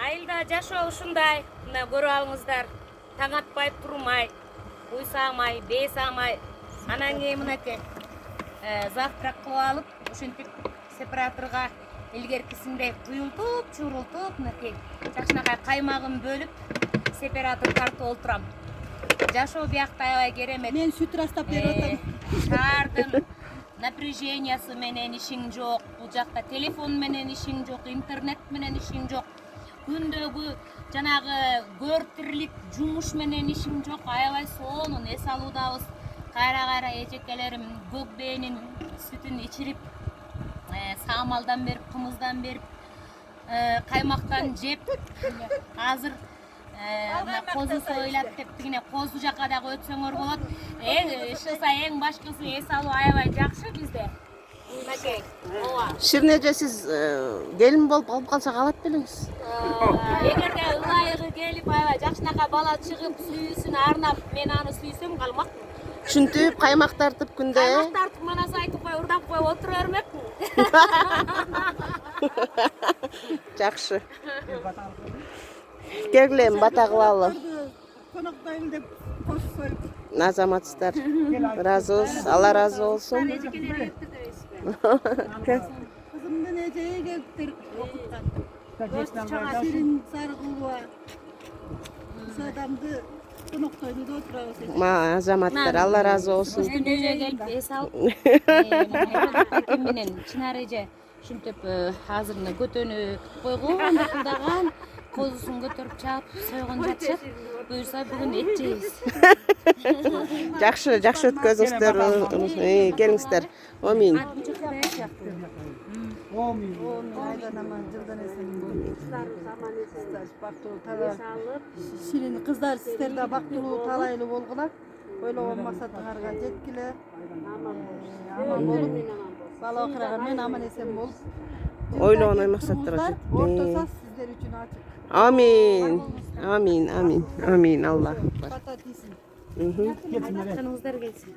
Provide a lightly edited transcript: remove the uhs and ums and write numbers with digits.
Айылда жашоо ушундай. Мына көрүп алыңыздар. Таң атпай турмай, уй саамай, бей саамай. Анан кийин мынакей завтрак кылып алып, ошентип сепараторга илгеркисиндей куюлтуп, чурултуп, мынакей жакшынакай каймагын бөлүп, сепаратор тартып олтурам. Жашоо биякта аябай керемет. Мен сүт растап берип атам. Шаардын напряжениясы менен ишиң жок. Бул жакта телефон менен ишиң жок, интернет менен ишиң жок. Күндөгү жанагы көртүрлүк жумуш менен ишиң жок. Аябай сонун эс алуудабыз. Кайра эжекелерим көк бээнин сүтүн ичирип, саамалдан берип, кымыздан берип, каймактан жеп. Азыр козу сойлап деп тигине козу жака дагы өтсөңөр болот. Эң башкысы эс алуу аябай жакшы бизде. Мынакей, ооба. Ширин эже, сиз келин болуп алып калса калат белеңиз? Эгерде ылайыгы келип аябай жакшынакай бала чыгып, сүйүүсүн арнап, мен аны сүйсөм калмакмын. Ушинтип каймак тартып күндө. Каймак тартып манас айтып кой, урдап коюп отура бермекмин. Жакшы. Келгилем бата кылалы. Коноктойм деп кош союп. Азаматсыздар. Разыбыз, Алла разы болсун. Кызымдын эжеге келиптир окуткан. Ширин Сарыкулова. Ошо адамды коноктойнуда отурабыз. Азаматтар, Алла разы болсун. Биздин эже келип эс алып, экен менен Чынар эже ушинтип азыр мына көтөнү койгон, ыкылдаган, козусун көтөрүп чаап, сойгон жатышат. Буюрса бүгүн эт жейбиз. Жакшы өткөзүңүздөр. Келиңиздер. Амин. Айдан аман жылдан эсен болуп. Бактылуу талай. Ширин кыздар, сиздер да бактылуу талайлуу болгула. Ойлогон максатыңарга жеткиле. Аман болуп, бала окурага мен аман эсен болуп. Ойлогон максаттарга жет. Ортосо сиздер үчүн ачык. Амин. Алла. Бата тийсин. Каныңыздар келсин.